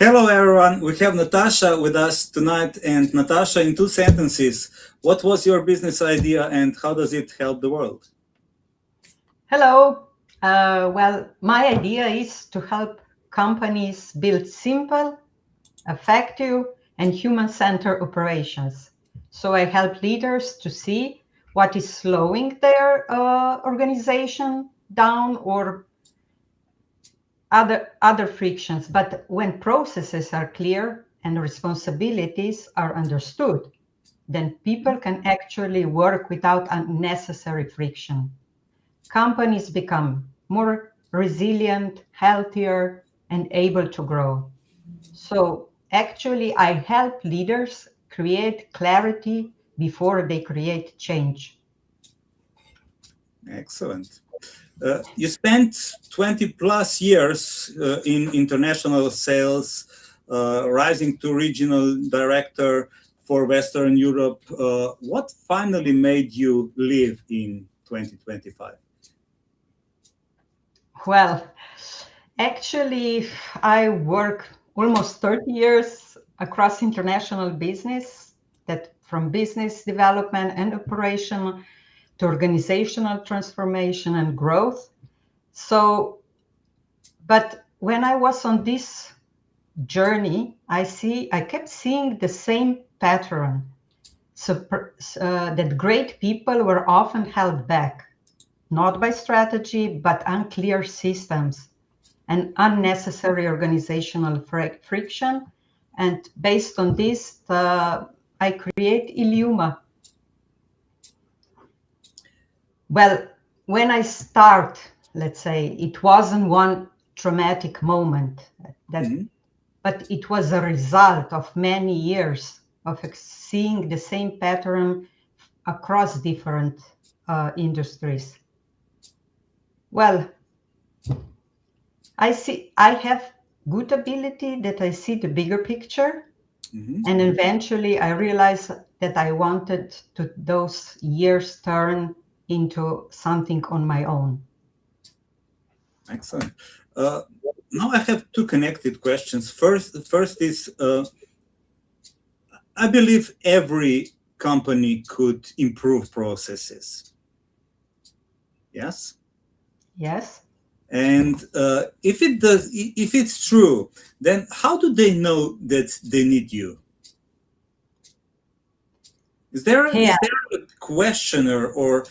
Hello, everyone. We have Nataša with us tonight. And Nataša, in 2 sentences, what was your business idea and how does it help the world? Hello. Well, my idea is to help companies build simple, effective, and human-centered operations. So I help leaders to see what is slowing their organization down or other frictions. But when processes are clear and responsibilities are understood, then people can actually work without unnecessary friction. Companies become more resilient, healthier, and able to grow. So actually, I help leaders create clarity before they create change. Excellent. You spent 20 plus years in international sales, rising to regional director for Western Europe. What finally made you live in 2025? Well, actually, I work almost 30 years across international business, that from business development and operation to organizational transformation and growth. So, but when I was on this journey, I kept seeing the same pattern. So that great people were often held back, not by strategy, but unclear systems and unnecessary organizational friction. And based on this, I create Iliuma. Well, when I start, let's say, it wasn't one traumatic moment that, but it was a result of many years of seeing the same pattern across different industries. Well, I have good ability that I see the bigger picture. And eventually I realized that I wanted to those years turn into something on my own. Excellent. Now I have two connected questions. First is, I believe every company could improve processes. Yes? Yes. And if it's true, then how do they know that they need you? Is there a questionnaire or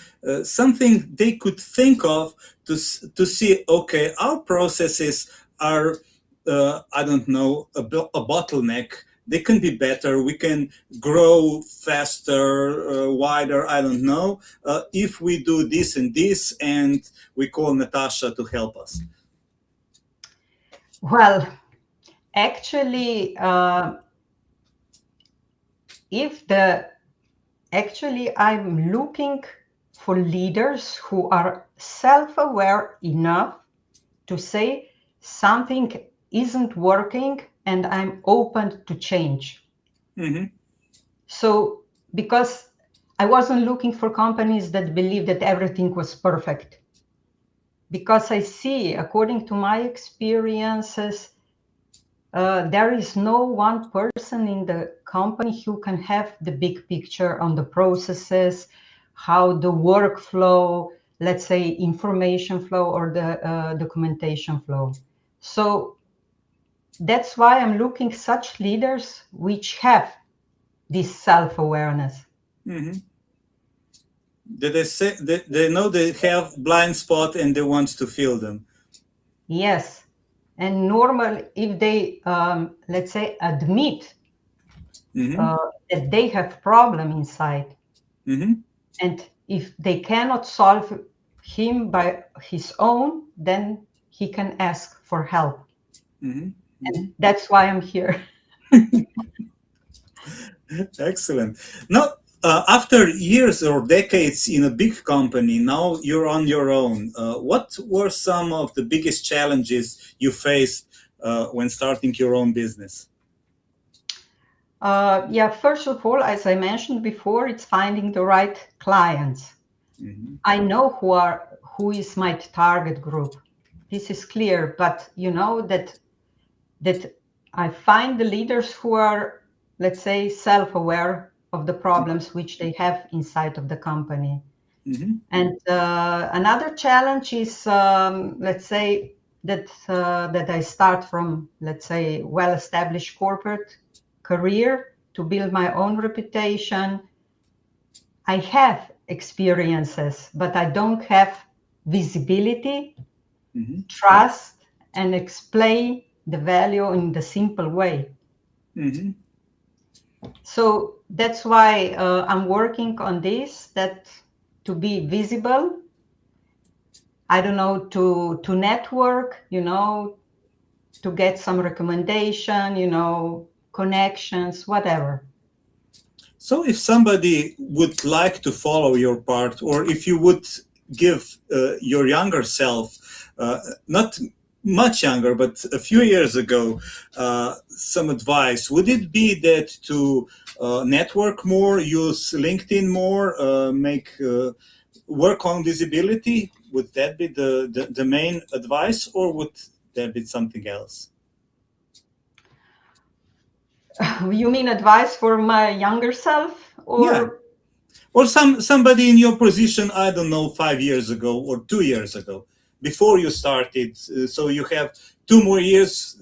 something they could think of to see, okay, our processes are, I don't know, a bottleneck. They can be better. We can grow faster, wider, I don't know, if we do this and this, and we call Nataša to help us. Well, actually, I'm looking for leaders who are self-aware enough to say something isn't working and I'm open to change. So, because I wasn't looking for companies that believe that everything was perfect. Because I see, according to my experiences, there is no one person in the company who can have the big picture on the processes, how the workflow, let's say information flow or the documentation flow. So that's why I'm looking such leaders which have this self-awareness. They know they have blind spot and they want to fill them. Yes. And normally, if they, let's say, admit that they have problem inside, and if they cannot solve him by his own, then he can ask for help. And that's why I'm here. Excellent. Now, after years or decades in a big company, now you're on your own. What were some of the biggest challenges you faced when starting your own business? First of all, as I mentioned before, it's finding the right clients. I know who is my target group. This is clear, but you know that I find the leaders who are, let's say, self-aware of the problems which they have inside of the company. Mm-hmm. And another challenge is, let's say, that I start from, let's say, well-established corporate career to build my own reputation. I have experiences, but I don't have visibility, Mm-hmm. trust, and explain the value in the simple way. Mm-hmm. So that's why I'm working on this, that to be visible, I don't know, to network, to get some recommendation, connections, whatever. So if somebody would like to follow your part, or if you would give your younger self, not much younger, but a few years ago, some advice, would it be that to network more, use LinkedIn more, make work on visibility? Would that be the main advice, or would that be something else? You mean advice for my younger self, Yeah. or Or somebody in your position, I don't know, 5 years ago or 2 years ago, before you started. So you have 2 more years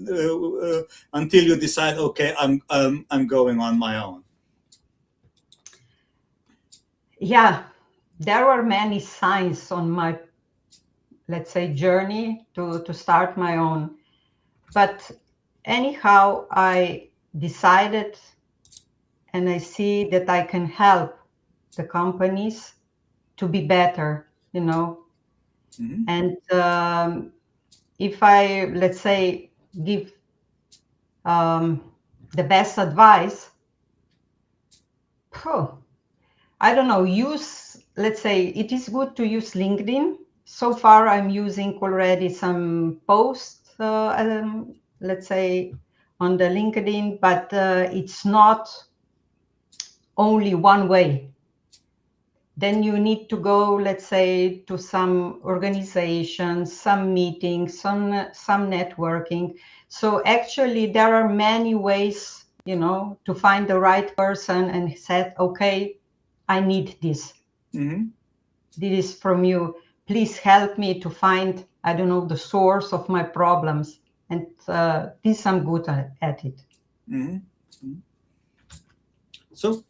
until you decide, okay, I'm going on my own. yeah, there are many signs on my, let's say, journey to start my own. But anyhow, I decided and I see that I can help the companies to be better, Mm-hmm. And if I, let's say, give um, the best advice, I don't know, let's say, it is good to use LinkedIn. So far, I'm using already some posts, let's say, on the LinkedIn, but it's not only one way. Then you need to go, let's say, to some organizations, some meetings, some networking. So actually, there are many ways, to find the right person and said, okay, I need this. Mm-hmm. This is from you. Please help me to find, I don't know, the source of my problems. And this I'm good at it. Mm-hmm. So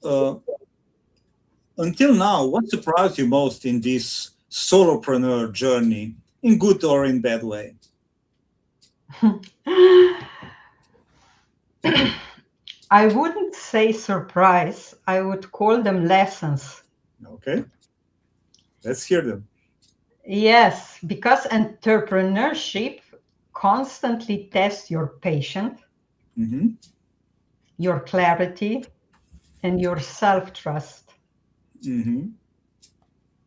until now, what surprised you most in this solopreneur journey, in good or in bad way? I wouldn't say surprise. I would call them lessons. Okay, let's hear them. Yes, because entrepreneurship constantly tests your patience, Mm-hmm. your clarity, and your self-trust. Mm-hmm.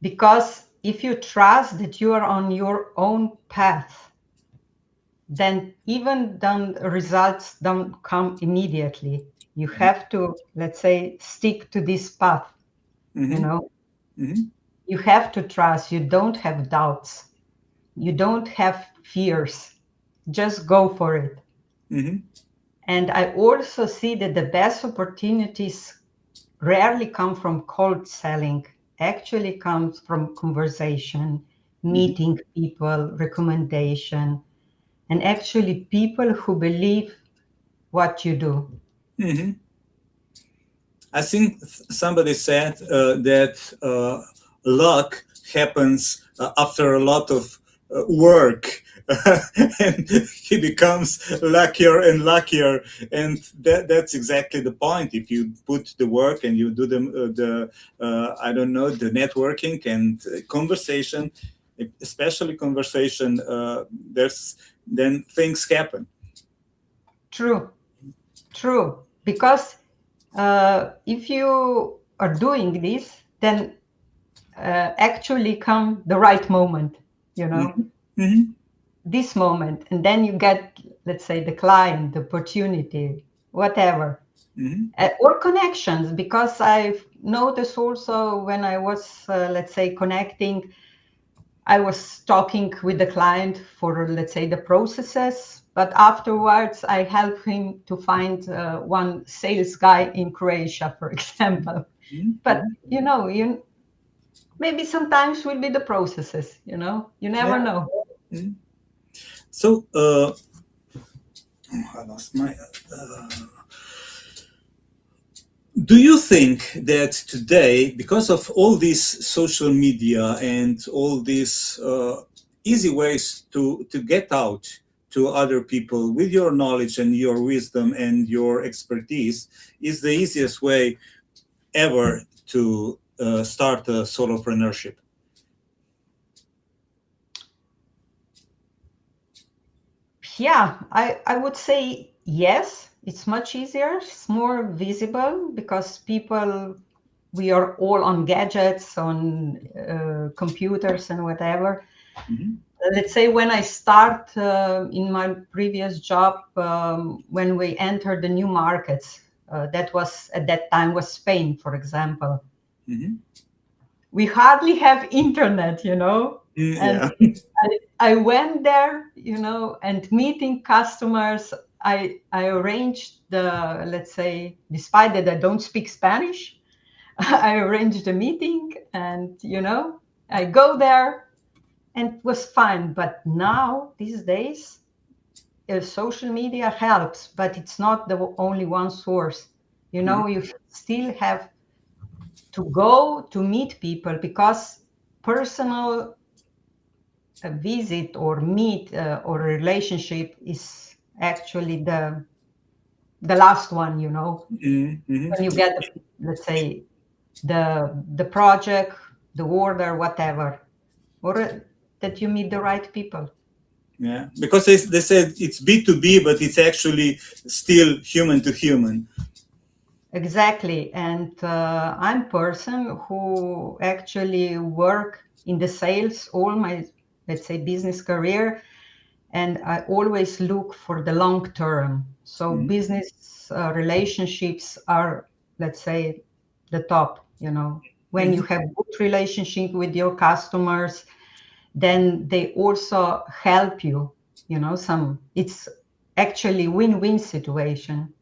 Because if you trust that you are on your own path, then even then results don't come immediately. You have to, let's say, stick to this path, you Mm-hmm. know. Mm-hmm. You have to trust. You don't have doubts. You don't have fears. Just go for it. Mm-hmm. And I also see that the best opportunities rarely come from cold selling, actually comes from conversation, Mm-hmm. meeting people, recommendation, and actually people who believe what you do. Mm-hmm. I think somebody said that luck happens after a lot of work, and he becomes luckier and luckier. And that's exactly the point. If you put the work and you do the I don't know, the networking and conversation, especially conversation, there's then things happen. True, true. Because if you are doing this, then actually come the right moment, you know, Mm-hmm. Mm-hmm. this moment. And then you get, let's say, the client, the opportunity, whatever. Mm-hmm. Or connections, because I've noticed also when I was, let's say, connecting, I was talking with the client for, let's say, the processes. but afterwards I help him to find one sales guy in Croatia, for example. But maybe sometimes will be the processes, you never know. So I lost my do you think that today, because of all this social media and all these easy ways to get out to other people with your knowledge and your wisdom and your expertise, is the easiest way ever to start a solopreneurship? Yeah, I would say yes. It's much easier. It's more visible because we are all on gadgets, on computers and whatever. Let's say when I start in my previous job, when we entered the new markets, that was at that time was Spain, for example. We hardly have internet, and I went there, and meeting customers. I arranged let's say, despite that I don't speak Spanish, I arranged a meeting, and I go there, and it was fine. But now these days, social media helps, but it's not the only one source. You still have to go to meet people, because personal visit or meet or relationship is actually the last one, when you get, let's say, the project, the order, whatever, or that you meet the right people. Yeah, because they said it's B2B, but it's actually still human to human. Exactly. And I'm a person who actually work in the sales all my, let's say, business career, and I always look for the long term. So business relationships are, let's say, the top, when you have good relationship with your customers, then they also help you, it's actually win-win situation.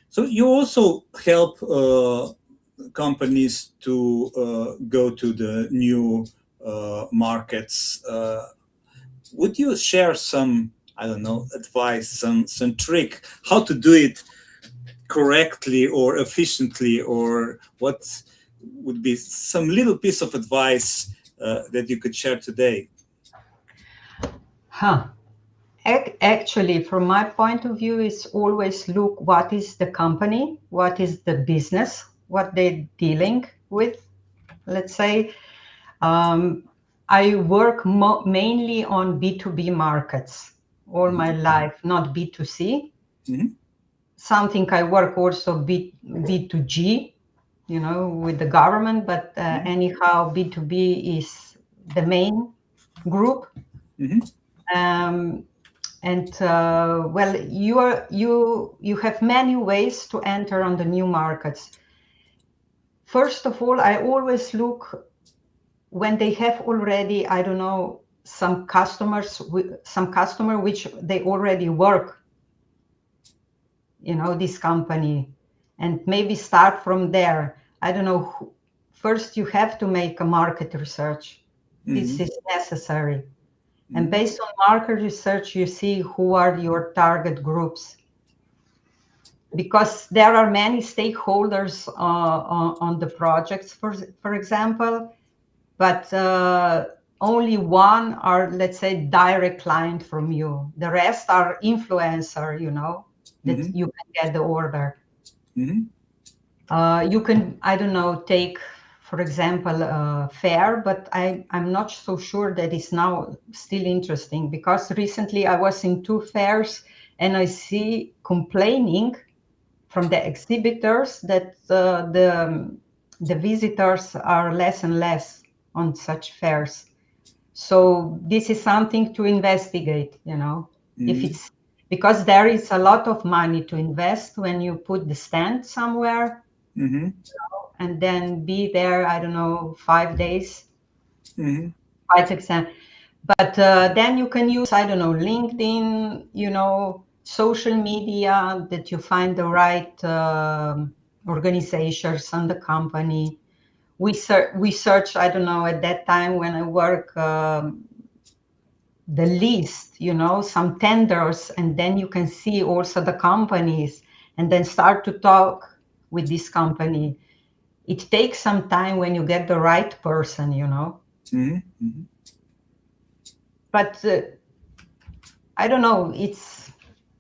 So you also help companies to go to the new markets. Would you share some, I don't know, advice, some trick how to do it correctly or efficiently, or what would be some little piece of advice that you could share today? Actually, from my point of view, is always look what is the company, what is the business, what they're dealing with. Let's say I work mainly on B2B markets all my life, not B2C. Something I work also B2G, with the government, but anyhow, B2B is the main group. And well, you have many ways to enter on the new markets. First of all, I always look when they have already, I don't know, some customer which they already work, this company, and maybe start from there. I don't know. First, you have to make a market research. This is necessary. And based on market research, you see who are your target groups. Because there are many stakeholders on the projects, for example, but only one are, let's say, direct client from you. The rest are influencer, that you can get the order. You can, I don't know, take, for example, fair, but I'm not so sure that it's now still interesting, because recently I was in 2 fairs and I see complaining from the exhibitors that the visitors are less and less on such fairs. So this is something to investigate, if it's because there is a lot of money to invest when you put the stand somewhere. And then be there, I don't know, 5 days. Quite exam. But then you can use, I don't know, LinkedIn, social media, that you find the right organizations and the company. We search, I don't know, at that time when I work, the list, some tenders, and then you can see also the companies, and then start to talk with this company. It takes some time when you get the right person, but I don't know, it's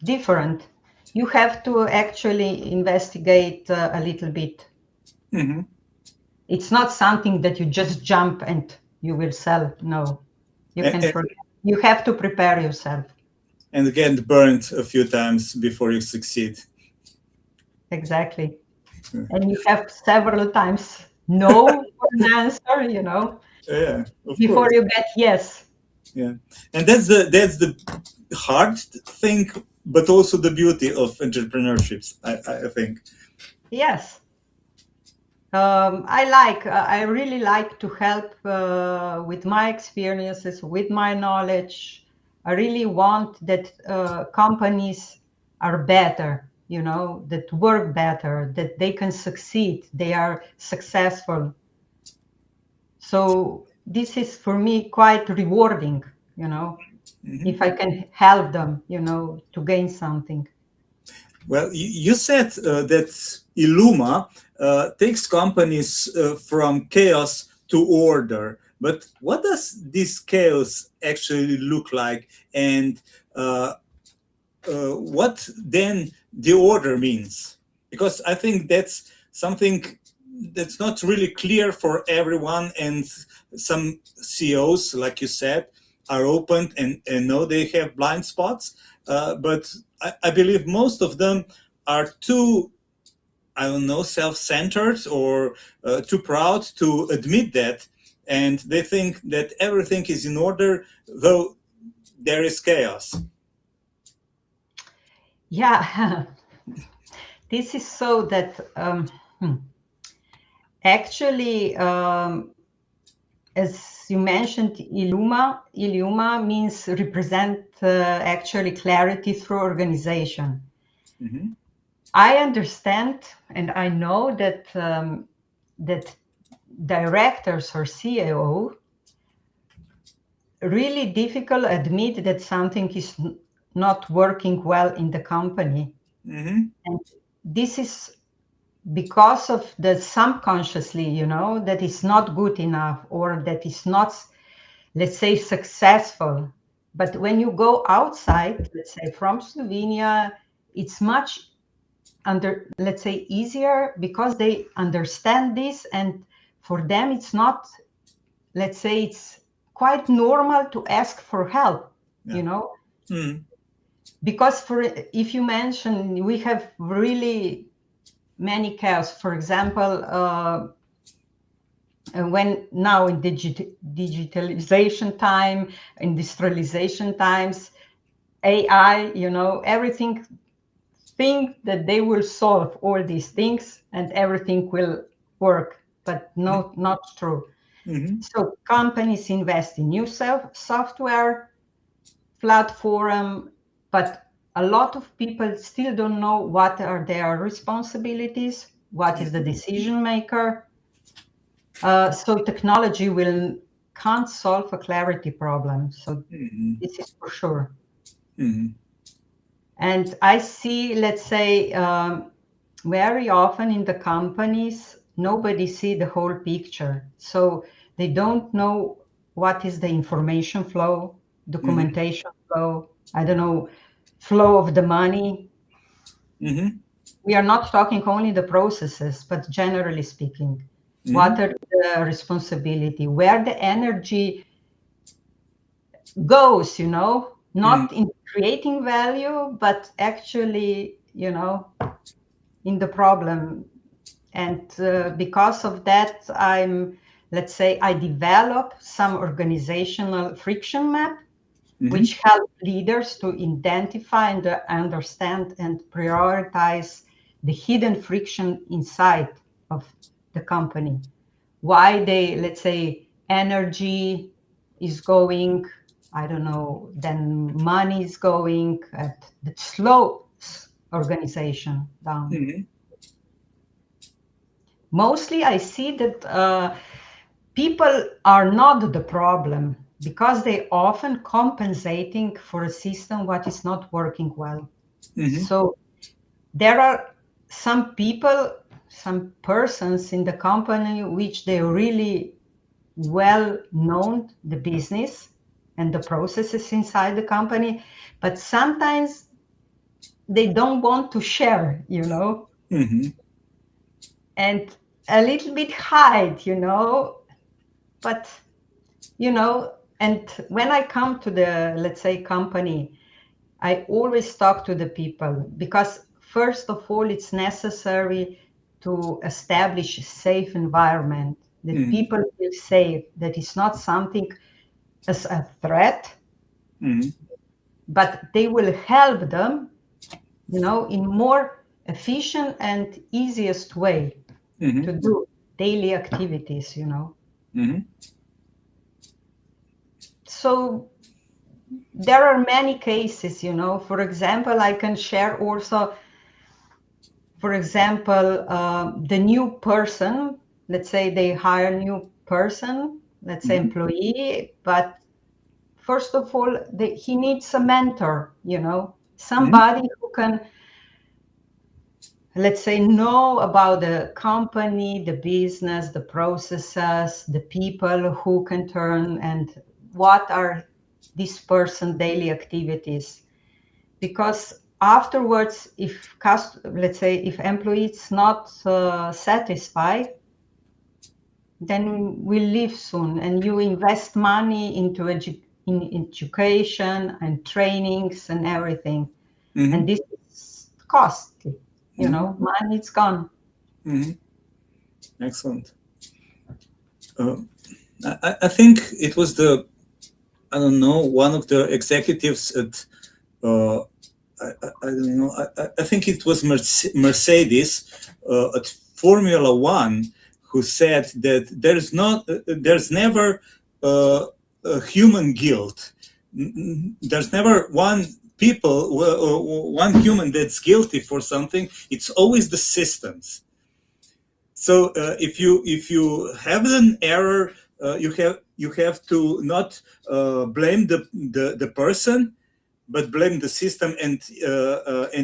different. You have to actually investigate a little bit. It's not something that you just jump and you will sell. No, you have to prepare yourself. And get burnt a few times before you succeed. Exactly. And you have several times no for an answer, Yeah, of before course. you get yes. Yeah, and that's the hard thing, but also the beauty of entrepreneurships. I think. Yes. I really like to help with my experiences, with my knowledge. I really want that companies are better, that work better, that they can succeed, they are successful. So this is for me quite rewarding, if I can help them, to gain something. Well, you said that Illuma takes companies from chaos to order, but what does this chaos actually look like, and uh, what then the order means? Because I think that's something that's not really clear for everyone, and some CEOs, like you said, are open and know they have blind spots, but I believe most of them are too, I don't know, self-centered, or too proud to admit that, and they think that everything is in order, though there is chaos. Yeah, this is so that actually, as you mentioned, Illuma means represent actually clarity through organization. I understand and I know that directors or CEO really difficult admit that something is not working well in the company. And this is because of the subconsciously, that is not good enough, or that is not, let's say, successful. But when you go outside, let's say from Slovenia, it's much let's say, easier, because they understand this, and for them it's not, let's say, it's quite normal to ask for help, because if you mention, we have really many chaos. For example, when now in digitalization time, industrialization times, AI, everything think that they will solve all these things and everything will work, but no, not true. So companies invest in new software, platform, but a lot of people still don't know what are their responsibilities, what is the decision maker. So technology can't solve a clarity problem. So this is for sure. And I see, let's say, very often in the companies, nobody see the whole picture. So they don't know what is the information flow, documentation flow, I don't know, flow of the money. We are not talking only the processes, but generally speaking, what are the responsibility, where the energy goes, not in creating value, but actually, in the problem. And because of that, let's say, I develop some organizational friction map, which help leaders to identify and understand and prioritize the hidden friction inside of the company. Why they, let's say, energy is going I don't know, then money is going, that slows organization down. Mm-hmm. Mostly I see that people are not the problem because they often compensating for a system what is not working well. Mm-hmm. So there are some people, some persons in the company which they really well known the business and the processes inside the company, but sometimes they don't want to share, Mm-hmm. and a little bit hide, but and when I come to the, let's say, company, I always talk to the people because first of all, it's necessary to establish a safe environment that Mm-hmm. people feel safe, that it's not something as a threat, Mm-hmm. but they will help them, in more efficient and easiest way Mm-hmm. to do daily activities, Mm-hmm. So there are many cases, for example, I can share also, for example, the new person, let's say they hire a new person, let's say Mm-hmm. employee, but first of all, he needs a mentor, Mm-hmm. somebody who can, let's say, know about the company, the business, the processes, the people who can turn, and what are this person daily activities. Because afterwards, if let's say if employee is not satisfied, then we leave soon, and you invest money into in education and trainings and everything, Mm-hmm. and this is costly. Mm-hmm. Money is gone. Mm-hmm. Excellent. Uh, I think it was I don't know, one of the executives at, I don't know, I think it was Mercedes at Formula One who said that there's never a human guilt. There's never one human that's guilty for something. It's always the systems. So if you have an error, you have to not blame the person, but blame the system and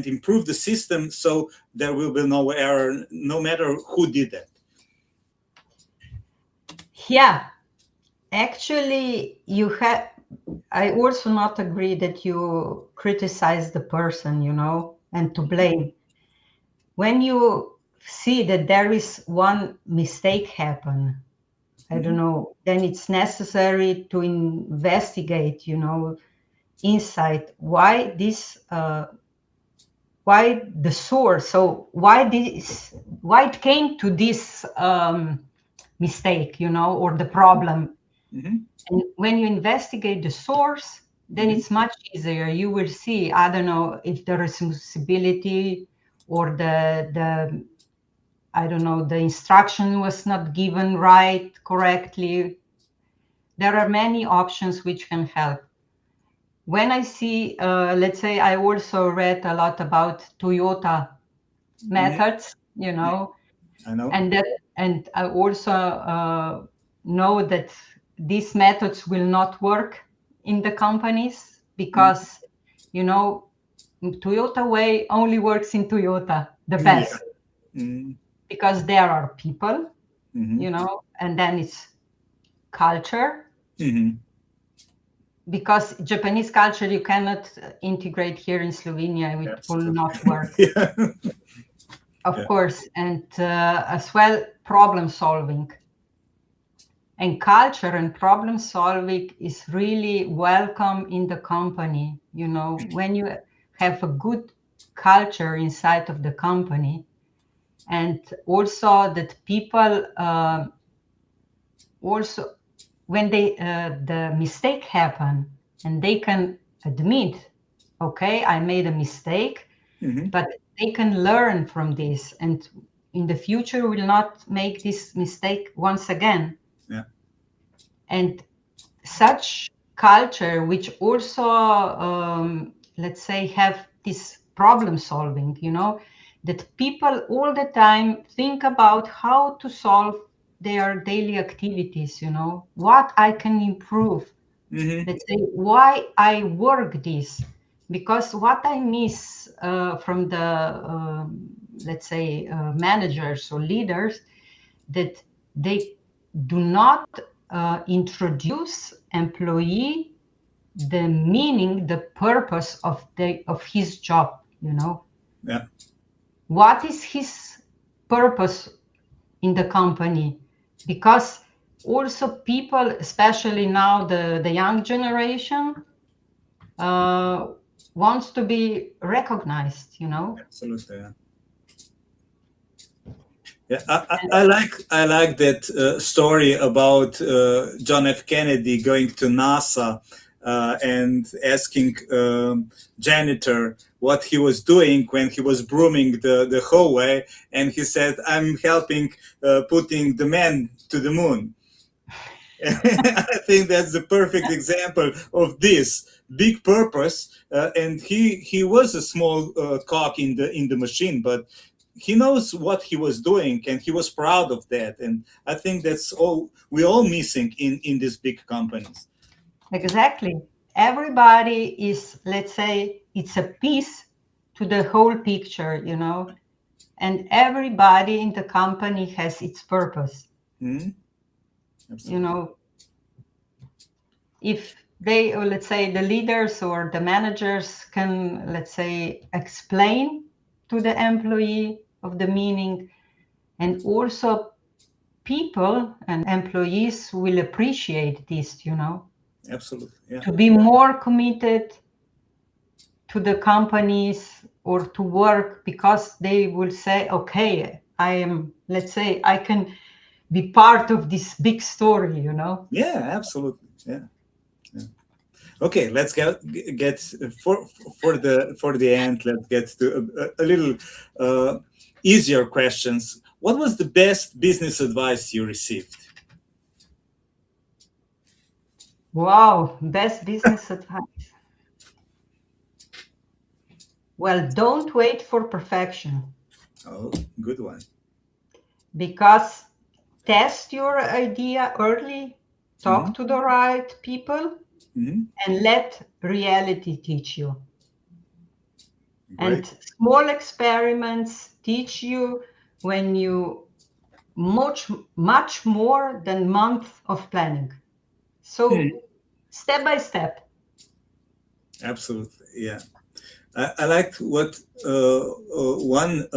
improve the system so there will be no error, no matter who did that. Yeah, actually, I also not agree that you criticize the person, and to blame. When you see that there is one mistake happen, I don't Mhm. know, then it's necessary to investigate, inside why the source. So why it came to this mistake, or the problem. Mhm. And when you investigate the source, then Mhm. it's much easier. You will see, I don't know, if the responsibility or the I don't know, the instruction was not given right, correctly. There are many options which can help. When I see, let's say, I also read a lot about Toyota Mhm. methods, I know. and I also know that these methods will not work in the companies Mhm. because, Toyota way only works in Toyota, the Yeah. best, Mhm. because there are people, Mhm. and then it's culture, Mhm. because Japanese culture you cannot integrate here in Slovenia. It That's will true. not work, Yeah. of Yeah. course. And as well, problem solving. And culture and problem solving is really welcome in the company. When you have a good culture inside of the company, and also that people also, when the mistake happen, and they can admit, okay, I made a mistake, Mhm. but they can learn from this, and in the future will not make this mistake once again. Yeah. And such culture which also, let's say, have this problem solving, that people all the time think about how to solve their daily activities, what I can improve. Let's say why I work this, because what I miss from the let's say managers or leaders, that they do not introduce employee the meaning, the purpose of his job. Yeah. What is his purpose in the company? Because also people, especially now the young generation, wants to be recognized. Absolutely. Yeah. Yeah, I like that story about John F. Kennedy going to NASA and asking janitor what he was doing when he was brooming the hallway, and he said, "I'm helping putting the man to the moon." I think that's the perfect example of this big purpose. And he was a small cog in the machine, but he knows what he was doing, and he was proud of that. And I think that's all we're all missing in these big companies. Exactly. Everybody is, let's say, it's a piece to the whole picture, and everybody in the company has its purpose. Absolutely. If they, or let's say the leaders or the managers can, let's say, explain to the employee of the meaning, and also people and employees will appreciate this, Absolutely. Yeah. to be more committed to the companies or to work, because they will say, okay, I am, let's say, I can be part of this big story, Yeah, absolutely. Yeah. Okay, let's get for the end. Let's get to a little easier questions. What was the best business advice you received? Wow, best business advice. Well, don't wait for perfection, Oh, good one. because test your idea early, Mm-hmm. talk to the right people, Mm-hmm. and let reality teach you. And Great. small experiments teach you when you much more than month of planning. So step by step. Absolutely. Yeah. I liked what one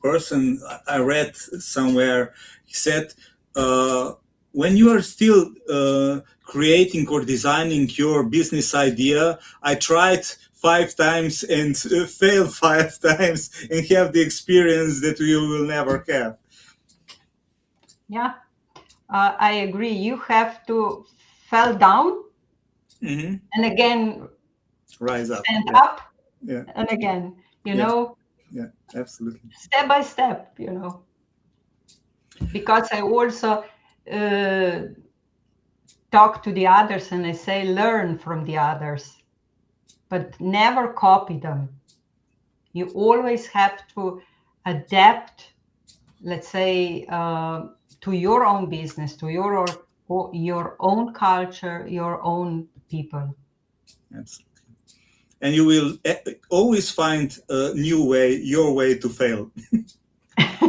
person I read somewhere. He said, when you are still creating or designing your business idea, I tried 5 times and failed 5 times and have the experience that you will never have. Yeah, I agree. You have to fall down Mm-hmm. and again Rise up. stand Yeah. up Yeah. and again, Yeah. Yeah. Absolutely. step by step, because I also uh, talk to the others and I say, learn from the others, but never copy them. You always have to adapt, let's say, to your own business, to your own culture, your own people. Absolutely. And you will always find a new way, your way to fail.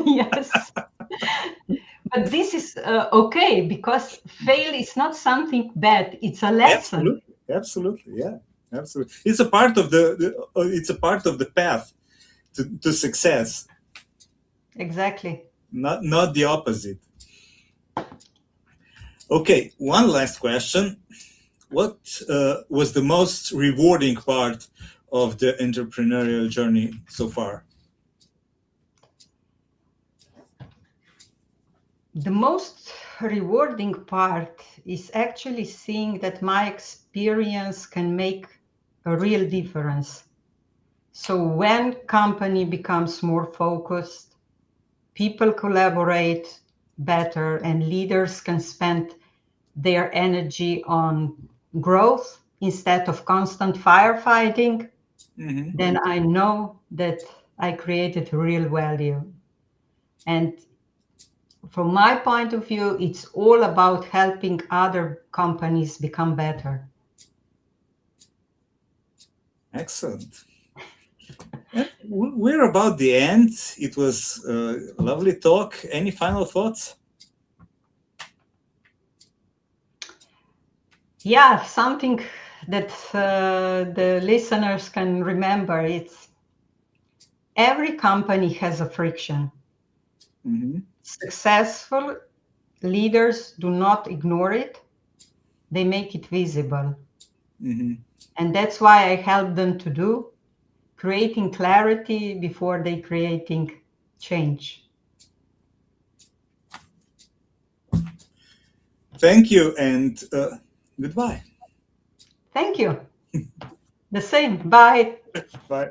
Yes. But this is okay, because fail is not something bad. It's a lesson. Absolutely, absolutely, yeah, absolutely. It's a part of it's a part of the path to success, Exactly. not the opposite. Okay, one last question. What was the most rewarding part of the entrepreneurial journey so far? The most rewarding part is actually seeing that my experience can make a real difference. So when company becomes more focused, people collaborate better, and leaders can spend their energy on growth instead of constant firefighting, Mm-hmm. then I know that I created real value. And from my point of view, it's all about helping other companies become better. Excellent. And we're about the end. It was a lovely talk. Any final thoughts? Yeah, something that the listeners can remember, it's every company has a friction. Mm-hmm. Successful leaders do not ignore it, they make it visible. Mm-hmm. And that's why I help them to do, creating clarity before they creating change. Thank you and goodbye. Thank you. The same. Bye. Bye.